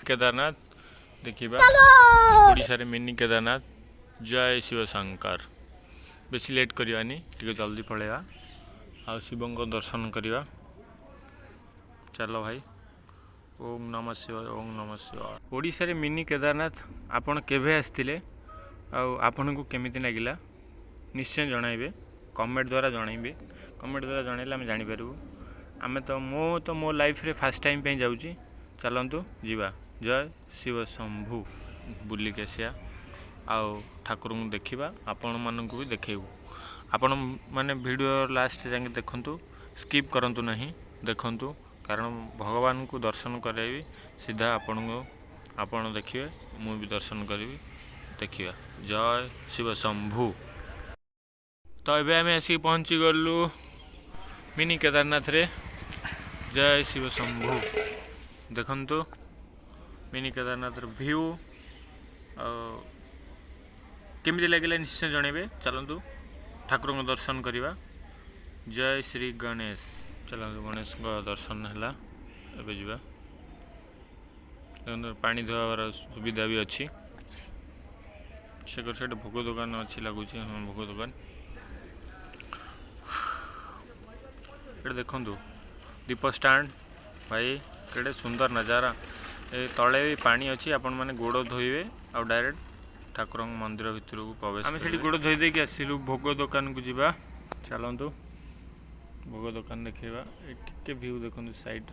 केदारनाथ देखा ओडिशा रे मिनी केदारनाथ। जय शिव शंकर। बेसी लेट करवानी टे जल्दी पलैया आ शिव को दर्शन करवा। चलो भाई। ओम नमः शिवाय ओम नमः शिवाय। ओडिशा रे मिनी केदारनाथ आपण केभे आस्तिले आपन को केमिति लागिला निश्चय जणाइबे कमेंट द्वारा जणाइबे। कमेंट द्वारा जणाइले आम जानि पारबु। आमे तो मो लाइफ रे फर्स्ट टाइम पे जाउची। चलंतु जीवा। जय शिव शंभु बुलिक आसिया आउ ठाकुर को देखा आपण मानक भी देखू। आपण माने वीडियो लास्ट जाके देखंतु स्किप करंतु नहीं देखंतु कारण भगवान को दर्शन कराइबी सीधा आपण देखिए मु भी दर्शन करी देखिए। जय शिव शंभु। तो ये आम आसिक पहुँची गलु मिनी केदारनाथ रे। जय शिव शंभु। देखंतु मिनी केदारनाथ व्यू केमिति लगे निश्चय जनइबे। चलतु ठाकुर को दर्शन करवा। जय श्री गणेश। चलतु गणेश को दर्शन है एबे जीवा। पानी धोवार सुविधा भी अच्छी से भोग दुकान अच्छी लगुच। हाँ भोग दुकान ये देखु दीप स्टैंड भाई केड़े सुंदर नजारा। ए तले भी पानी अच्छी आपण मैंने गोड़ धोइबे आ डायरेक्ट ठाकुर मंदिर भितर को प्रवेश। आम से गोड़ धोई देके आसिलु भोग दुकान को जीवा। चलतु भोग दुकान देखा। टे व्यू देखो साइड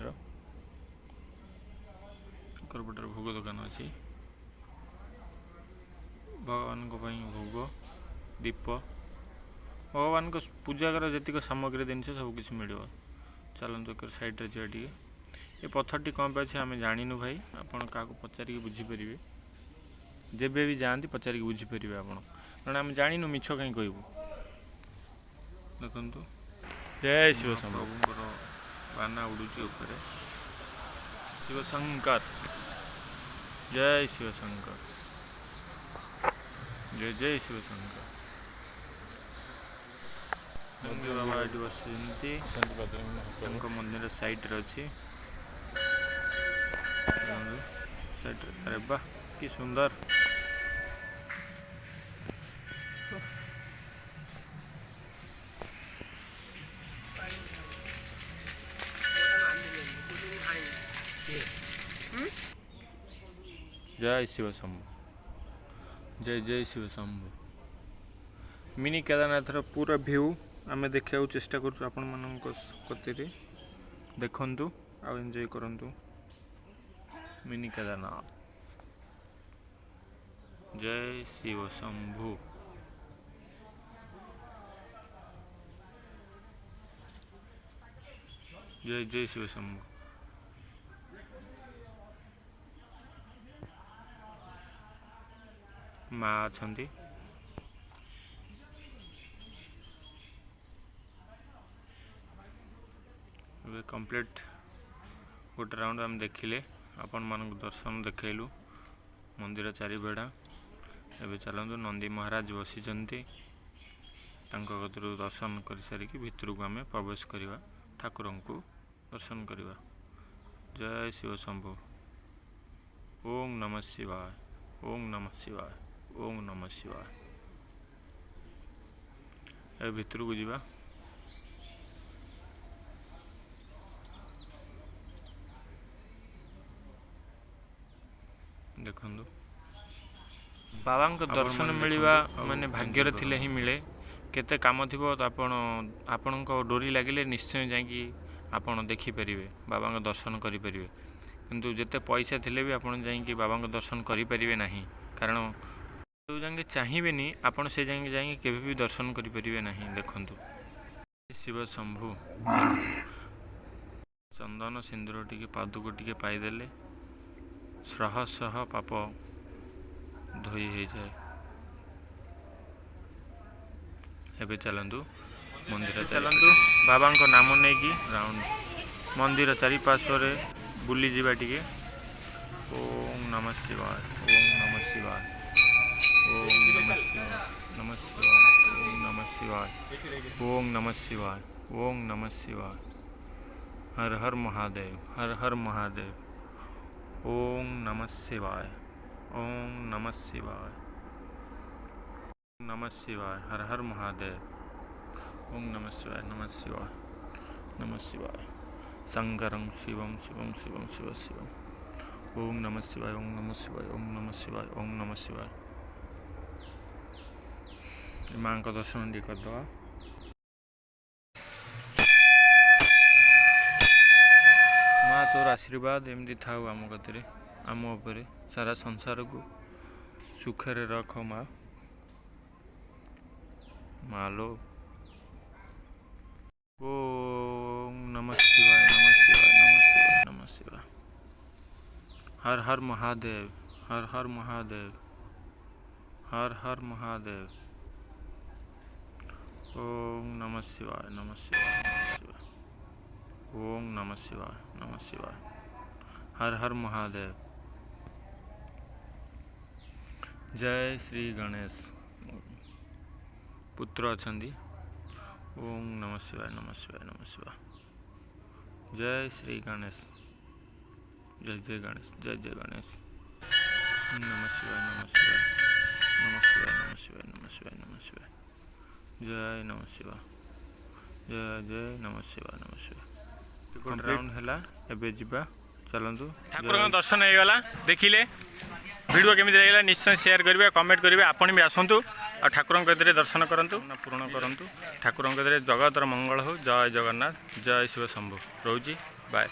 रपटर भोग दुकान अच्छी भगवान को भोग दीप भगवान को पूजा कर जी सामग्री जिन सब किसी मिल। चलतु साइड रे जा ये पत्थर टी कम पे अच्छे आम जानू भाई। आपड़ क्या पचारिक बुझीपारे जेबे भी जाती पचारिक बुझीपारे आप कारण आम जानू मिछ कहीं कहबू। देखु जय शिव प्रभुंर बाना उड़ूची ऊपर शिव शंकर। जय शिव शंकर। जय जय शिव शंकर। मंदिर बाबा ये बस मंदिर साइड रे अच्छी साइड। अरे वाह कि सुंदर। जय शिव शंभु। जय जय शिव शंभु। मिनी केदारनाथ पूरा व्यू आमे देखा चेष्टा करूँ आपण मान कति देखंतु आ एंजॉय करंतु मिनी केदारनाथ। जय शिव शंभु। जय जय शिव शंभु। माँ अच्छी कंप्लीट गोटे राउंड आम देखिले आपण मान दर्शन देखलु मंदिर चारिबेड़ा। एबे चलतु नंदी महाराज बसीचंती दर्शन कर सारिकी भितर को आम प्रवेश करवा ठाकुर को दर्शन करवा। जय शिव शंभु। ओम नमः शिवाय ओम नमः शिवाय ओम नमः शिवाय। ए भितर को जीवा। देखु बाबा को दर्शन मिलवा माने भाग्यर थिले ही मिले। केते काम थी तो आपण डोरी लगे निश्चय जाकि आपण देखिपारे बाबा को दर्शन करें। किंतु जिते पैसा थिले भी आपण जाकि बाबा को दर्शन करें ना कारण जो जाके चाहिए आपण से जाकि केवे भी दर्शन करें ना। देखु शिव शंभु। चंदन सिंदूर टी पादुक टी पाईदेले शह शह पाप धोई हो जाए। एबे चलतु मंदिर चलतु बाबा को नाम नहीं कि राउंड मंदिर चारिपार्श्व बुली जीवा टिके। ओम नमः शिवाय ओम नमः शिवाय ओम नमः शिवाय नमः शिवाय ओम नमः शिवाय ओम नमः शिवाय ओम नमः शिवाय। हर हर महादेव हर हर महादेव ओम नमः शिवाय, ओम नमः शिवाय, नमः शिवाय, हर हर महादेव, ओम नमः शिवाय, नमः शिवाय, नमः शिवाय, शंकरं शिवं शिवं शिवं शिव शिवं, ओम नमः शिवाय, ओम नमः शिवाय, ओम नमः शिवाय, ओम नमः शिवाय। माँ का दर्शन टी करदे। माँ तोर आशीर्वाद एमती था आम कतरे आम उपरे सारा संसार को सुखरे रख माँ। मालो ओम नमः शिवाय, नमः शिवाय, नमः शिवाय, नमः शिवाय, हर हर महादेव, हर हर महादेव, हर हर महादेव, ओम नमः शिवाय, नमः शिवाय, नमः शिवाय, ओम नमः शिवाय, नमः शिवाय, हर हर महादेव। जय श्री गणेश पुत्र अछंदी। ओम नमः शिवाय, नमः शिवाय, नमः शिवाय, जय श्री गणेश, जय जय गणेश, जय जय गणेश, नमः शिवाय, नमः शिवाय, नमः शिवाय, नमः शिवाय, नमः शिवाय, नमः शिवाय, जय नमः शिवाय, जय जय नमः शिवाय, नमः शिवाय। राउंड है एबे जीवा चलतु। ठाकुर दर्शन हो गला देखिले वीडियो केमी लगे निश्चय शेयर करेंगे, कमेंट करेंगे। आपण भी आसतु और ठाकुर दर्शन करूँ पूर्ण करूँ। ठाकुर जगतर मंगल हो। जय जगन्नाथ, जय शिव शंभु। रोजी बाय।